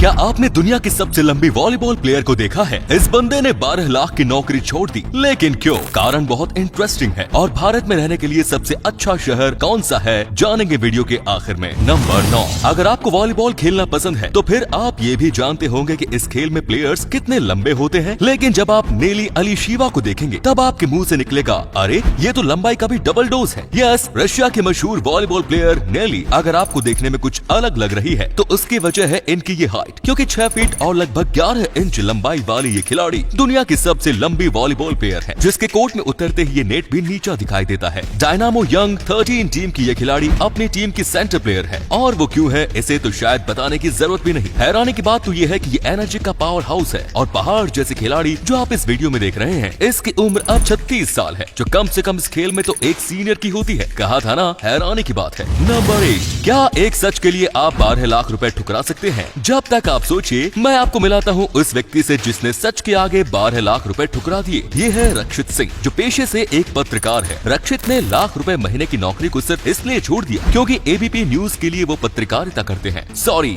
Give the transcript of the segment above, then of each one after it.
क्या आपने दुनिया की सबसे लंबी वॉलीबॉल प्लेयर को देखा है? इस बंदे ने 12 लाख की नौकरी छोड़ दी, लेकिन क्यों? कारण बहुत इंटरेस्टिंग है। और भारत में रहने के लिए सबसे अच्छा शहर कौन सा है, जानेंगे वीडियो के आखिर में। नंबर 9। अगर आपको वॉलीबॉल खेलना पसंद है तो फिर आप ये भी जानते होंगे कि इस खेल में प्लेयर्स कितने लंबे होते हैं। लेकिन जब आप नेली अलीशिवा को देखेंगे तब आपके मुंह से निकलेगा, अरे ये तो लंबाई का भी डबल डोज है। यस, रशिया की मशहूर वॉलीबॉल प्लेयर नेली अगर आपको देखने में कुछ अलग लग रही है तो उसकी वजह है इनकी ये हाइट, क्योंकि 6 फीट और लगभग 11 इंच लंबाई वाली ये खिलाड़ी दुनिया की सबसे लंबी वॉलीबॉल प्लेयर है, जिसके कोर्ट में उतरते ही ये नेट भी नीचा दिखाई देता है। डायनामो यंग 13 टीम की ये खिलाड़ी अपनी टीम की सेंटर प्लेयर है, और वो क्यों है इसे तो शायद बताने की जरूरत भी नहीं। हैरानी की बात तो ये है कि ये एनर्जी का पावर हाउस है, और पहाड़ जैसे खिलाड़ी जो आप इस वीडियो में देख रहे हैं, इसकी उम्र अब 36 साल है, जो कम से कम इस खेल में तो एक सीनियर की होती है। कहा था ना, हैरानी की बात है। नंबर 8। क्या एक सच के लिए आप 12 लाख रुपए ठुकरा सकते हैं? जब तक आप सोचिए, मैं आपको मिलाता हूँ उस व्यक्ति से जिसने सच के आगे 12 लाख रुपए ठुकरा दिए। ये है रक्षित सिंह, जो पेशे से एक पत्रकार है। रक्षित ने लाख रुपए महीने की नौकरी को सिर्फ इसलिए छोड़ दिया क्योंकि एबीपी न्यूज के लिए वो पत्रकारिता करते हैं,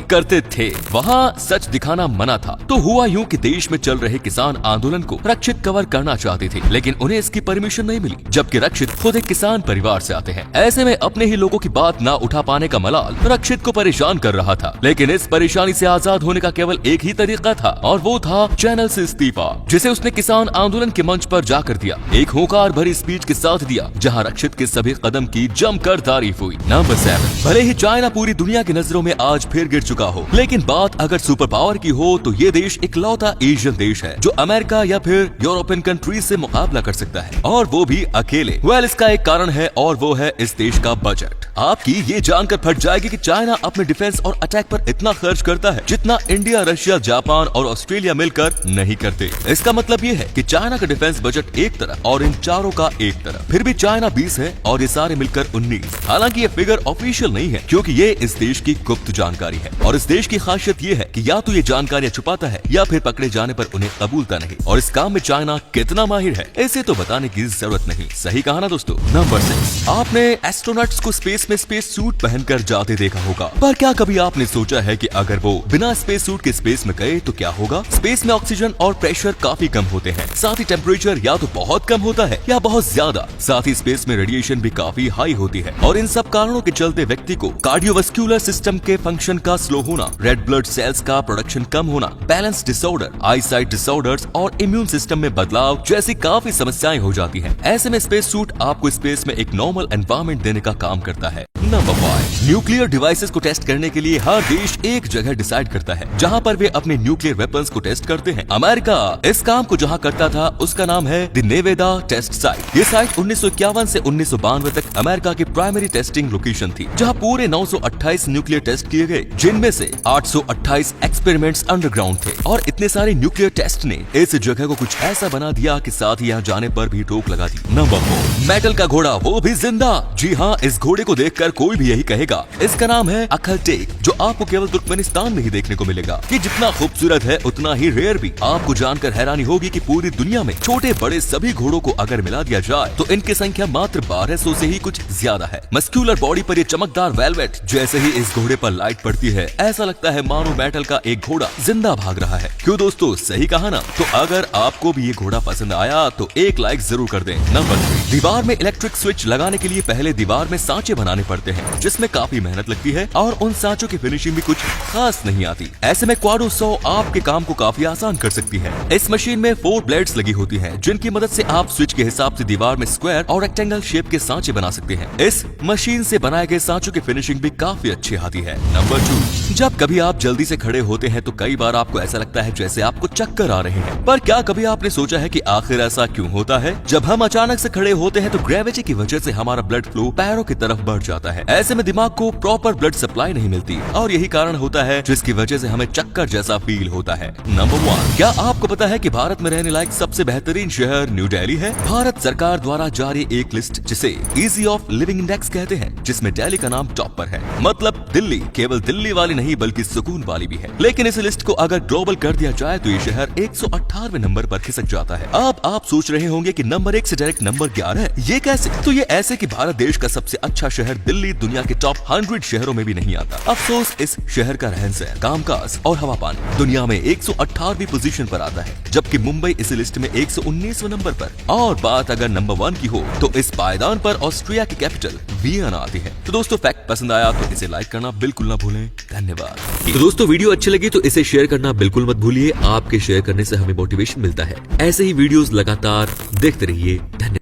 करते थे। वहाँ सच दिखाना मना था। तो हुआ यूँ कि देश में चल रहे किसान आंदोलन को रक्षित कवर करना चाहते थे, लेकिन उन्हें इसकी परमिशन नहीं मिली, जबकि रक्षित खुद एक किसान परिवार से आते हैं। ऐसे में अपने ही लोगों की बात ना उठा पाने का मलाल रक्षित को परेशान कर रहा था। लेकिन इस परेशानी से आजाद होने का केवल एक ही तरीका था, और वो था चैनल से इस्तीफा, जिसे उसने किसान आंदोलन के मंच पर जाकर दिया। एक होकार भरी स्पीच के साथ दिया, जहां रक्षित के सभी कदम की जमकर तारीफ हुई। नंबर 7। भले ही चाइना पूरी दुनिया की नजरों में आज फिर गिर चुका हो, लेकिन बात अगर सुपर पावर की हो तो ये देश इकलौता एशियन देश है जो अमेरिका या फिर यूरोपियन कंट्रीज से मुकाबला कर सकता है, और वो भी अकेले। इसका एक कारण है, और वो है इस देश का बजट। आपकी ये जानकर फट जाएगी कि चाइना अपने डिफेंस और अटैक पर इतना खर्च करता है जितना इंडिया, रशिया, जापान और ऑस्ट्रेलिया मिलकर नहीं करते। इसका मतलब ये है कि चाइना का डिफेंस बजट एक तरफ और इन चारों का एक तरफ। फिर भी चाइना 20 है और ये सारे मिलकर 19। हालांकि ये फिगर ऑफिशियल नहीं है, क्योंकि ये इस देश की गुप्त जानकारी है, और इस देश की खासियत ये है कि या तो ये जानकारियां छुपाता है या फिर पकड़े जाने पर उन्हें कबूलता नहीं। और इस काम में चाइना कितना माहिर है इसे तो बताने की जरूरत नहीं। सही कहा ना दोस्तों। नंबर 6। आपने एस्ट्रोनॉट्स को स्पेस में स्पेस सूट पहनकर जाते देखा होगा, पर क्या कभी आपने सोचा है कि अगर वो बिना स्पेस सूट के स्पेस में गए तो क्या होगा? स्पेस में ऑक्सीजन और प्रेशर काफी कम होते हैं, साथ ही टेम्परेचर या तो बहुत कम होता है या बहुत ज्यादा। साथ ही स्पेस में रेडिएशन भी काफी हाई होती है, और इन सब कारणों के चलते व्यक्ति को कार्डियोवास्कुलर सिस्टम के फंक्शन का स्लो होना, रेड ब्लड सेल्स का प्रोडक्शन कम होना, बैलेंस डिसऑर्डर, आईसाइट डिसऑर्डर्स और इम्यून सिस्टम में बदलाव जैसी काफी समस्याएं हो जाती हैं। ऐसे में स्पेस सूट आपको स्पेस में एक नॉर्मल एनवायरनमेंट देने का काम करता है। नंबर 5। न्यूक्लियर डिवाइसेस को टेस्ट करने के लिए हर देश एक जगह डिसाइड करता है जहां पर वे अपने न्यूक्लियर वेपन्स को टेस्ट करते हैं। अमेरिका इस काम को जहां करता था उसका नाम है द नेवेदा टेस्ट साइट। ये साइट 1951 से 1992 तक अमेरिका की प्राइमरी टेस्टिंग लोकेशन थी, जहां पूरे 928 न्यूक्लियर टेस्ट किए गए, जिनमें से 828 एक्सपेरिमेंट्स अंडरग्राउंड थे। और इतने सारे न्यूक्लियर टेस्ट ने इस जगह को कुछ ऐसा बना दिया कि साथ ही यहाँ जाने पर भी रोक लगा दी। नंबर 4। मेटल का घोड़ा, वो भी जिंदा। जी हाँ, इस घोड़े को देखकर कोई भी यही कहेगा। इसका नाम है अखलटेक, जो आपको केवल तुर्कमेनिस्तान में ही देखने को मिलेगा। कि जितना खूबसूरत है उतना ही रेयर भी। आपको जानकर हैरानी होगी कि पूरी दुनिया में छोटे बड़े सभी घोड़ों को अगर मिला दिया जाए तो इनकी संख्या मात्र 1200 से ही कुछ ज्यादा है। मस्क्यूलर बॉडी पर ये चमकदार वेलवेट, जैसे ही इस घोड़े पर लाइट पड़ती है ऐसा लगता है मानो मेटल का एक घोड़ा जिंदा भाग रहा है। क्यों दोस्तों, सही कहा ना? तो अगर आपको भी ये घोड़ा पसंद आया तो एक लाइक जरूर कर दें। नंबर 3। दीवार में इलेक्ट्रिक स्विच लगाने के लिए पहले दीवार में सांचे बनाने पड़ते हैं, जिसमें काफी मेहनत लगती है, और उन सांचों की फिनिशिंग भी कुछ खास नहीं आती। ऐसे में क्वाडो 100 आपके काम को काफी आसान कर सकती है। इस मशीन में 4 ब्लेड्स लगी होती हैं, जिनकी मदद से आप स्विच के हिसाब से दीवार में स्क्वायर और रेक्टेंगल शेप के सांचे बना सकते हैं। इस मशीन से बनाए गए सांचों की फिनिशिंग भी काफी अच्छी आती है। नंबर 2। जब कभी आप जल्दी से खड़े होते हैं तो कई बार आपको ऐसा लगता है जैसे आपको चक्कर आ रहे हैं, पर क्या कभी आपने सोचा है कि आखिर ऐसा क्यों होता है? जब हम अचानक से खड़े होते हैं तो ग्रेविटी की वजह से हमारा ब्लड फ्लो पैरों की तरफ बढ़ जाता है। ऐसे में दिमाग को प्रॉपर ब्लड सप्लाई नहीं मिलती, और यही कारण होता है जिसकी वजह से हमें चक्कर जैसा फील होता है। नंबर 1। क्या आपको पता है कि भारत में रहने लायक सबसे बेहतरीन शहर न्यू दिल्ली है? भारत सरकार द्वारा जारी एक लिस्ट, जिसे इजी ऑफ लिविंग इंडेक्स कहते हैं, जिसमें दिल्ली का नाम टॉप पर है। मतलब दिल्ली केवल दिल्ली वाली नहीं बल्कि सुकून वाली भी है। लेकिन इस लिस्ट को अगर ग्लोबल कर दिया जाए तो ये शहर 118वें नंबर पर खिसक जाता है। अब आप सोच रहे होंगे कि नंबर 1 से डायरेक्ट नंबर 11 है, ये कैसे? तो ये ऐसे कि भारत देश का सबसे अच्छा शहर दिल्ली दुनिया के टॉप 100 शहरों में भी नहीं आता। अफसोस इस शहर का रहन सहन, काम कामकाज और हवा पानी दुनिया में 118वीं पोजीशन पर आता है, जबकि मुंबई इस लिस्ट में 119वें नंबर पर। और बात अगर नंबर 1 की हो तो इस पायदान पर ऑस्ट्रिया की कैपिटल वियना आती है। तो दोस्तों फैक्ट पसंद आया तो इसे लाइक करना बिल्कुल ना भूलें। धन्यवाद। तो दोस्तों वीडियो अच्छी लगी तो इसे शेयर करना बिल्कुल मत भूलिए। आपके शेयर करने से हमें मोटिवेशन मिलता है। ऐसे ही वीडियोस लगातार देखते रहिए। धन्यवाद।